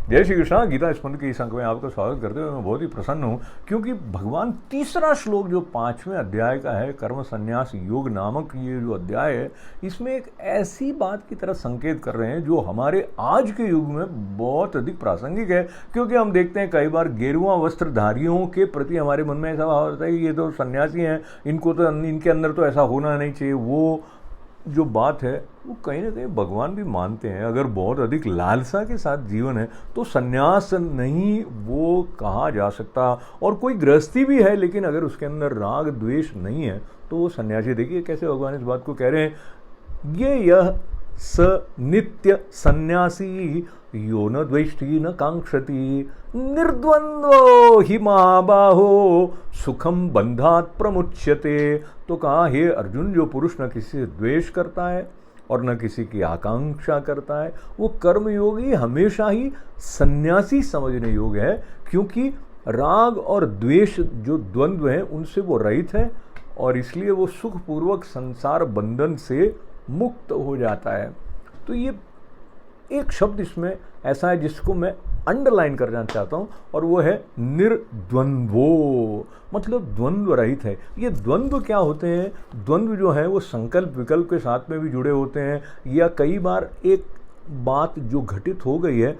जय श्री कृष्णा। गीता स्पंद के इस अंक में आपका स्वागत करते हुए मैं बहुत ही प्रसन्न हूँ, क्योंकि भगवान तीसरा श्लोक जो 5वें अध्याय का है, कर्म संन्यास योग नामक ये जो अध्याय है, इसमें एक ऐसी बात की तरफ संकेत कर रहे हैं जो हमारे आज के युग में बहुत अधिक प्रासंगिक है। क्योंकि हम देखते हैं कई बार गेरुआ वस्त्रधारियों के प्रति हमारे मन में ऐसा भाव होता है कि ये तो सन्यासी हैं, इनको तो इनके अंदर तो ऐसा होना नहीं चाहिए। वो जो बात है वो कहीं ना कहीं भगवान भी मानते हैं। अगर बहुत अधिक लालसा के साथ जीवन है तो सन्यास नहीं वो कहा जा सकता। और कोई गृहस्थी भी है लेकिन अगर उसके अंदर राग द्वेष नहीं है तो वो सन्यासी। देखिए कैसे भगवान इस बात को कह रहे हैं, ये यह स नित्य सन्यासी यो न द्वेष्टि न कांक्षति निर्द्वंद्वो हि महाबाहो सुखम बंधात प्रमुच्यते। तो कहा, हे अर्जुन, जो पुरुष न किसी से द्वेष करता है और न किसी की आकांक्षा करता है, वो कर्मयोगी हमेशा ही सन्यासी समझने योग्य है। क्योंकि राग और द्वेष जो द्वंद्व हैं उनसे वो रहित है और इसलिए वो सुखपूर्वक संसार बंधन से मुक्त हो जाता है। तो ये एक शब्द इसमें ऐसा है जिसको मैं अंडरलाइन करना चाहता हूँ, और वो है निर्द्वंद्वो, मतलब द्वंद्व रहित है। ये द्वंद्व क्या होते हैं? द्वंद्व जो है वो संकल्प विकल्प के साथ में भी जुड़े होते हैं, या कई बार एक बात जो घटित हो गई है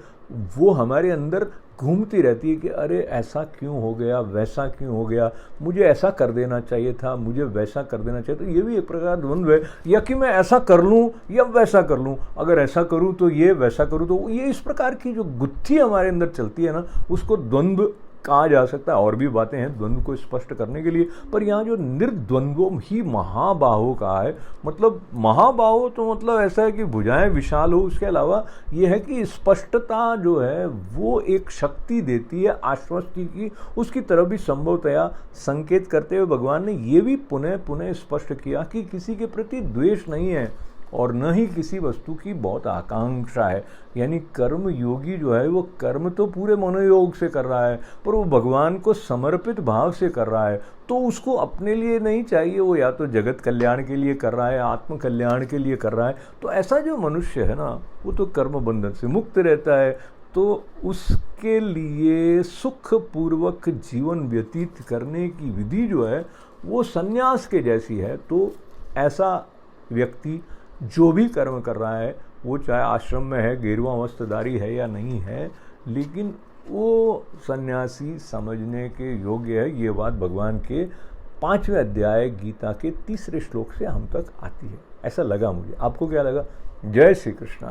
वो हमारे अंदर घूमती रहती है कि अरे ऐसा क्यों हो गया, वैसा क्यों हो गया, मुझे ऐसा कर देना चाहिए था, मुझे वैसा कर देना चाहिए। तो ये भी एक प्रकार द्वंद्व है, या कि मैं ऐसा कर लूँ या वैसा कर लूँ, अगर ऐसा करूँ तो ये, वैसा करूँ तो ये। इस प्रकार की जो गुत्थी हमारे अंदर चलती है ना, उसको द्वंद्व कहा जा सकता है। और भी बातें हैं द्वंद्व को स्पष्ट करने के लिए, पर यहाँ जो निर्द्वंद्वो ही महाबाहो कहा है, मतलब महाबाहो तो मतलब ऐसा है कि भुजाएं विशाल हो। उसके अलावा ये है कि स्पष्टता जो है वो एक शक्ति देती है आश्वस्ति की, उसकी तरफ भी संभवतया संकेत करते हुए भगवान ने ये भी पुनः पुनः स्पष्ट किया कि किसी के प्रति द्वेष नहीं है और न ही किसी वस्तु की बहुत आकांक्षा है। यानी कर्म योगी जो है वो कर्म तो पूरे मनोयोग से कर रहा है, पर वो भगवान को समर्पित भाव से कर रहा है। तो उसको अपने लिए नहीं चाहिए, वो या तो जगत कल्याण के लिए कर रहा है, आत्म कल्याण के लिए कर रहा है। तो ऐसा जो मनुष्य है ना, वो तो कर्म बंधन से मुक्त रहता है। तो उसके लिए सुखपूर्वक जीवन व्यतीत करने की विधि जो है वो संन्यास के जैसी है। तो ऐसा व्यक्ति जो भी कर्म कर रहा है, वो चाहे आश्रम में है, गेरुआ वस्त्रधारी है या नहीं है, लेकिन वो सन्यासी समझने के योग्य है। ये बात भगवान के 5वें अध्याय गीता के 3रे श्लोक से हम तक आती है, ऐसा लगा मुझे। आपको क्या लगा? जय श्री कृष्ण।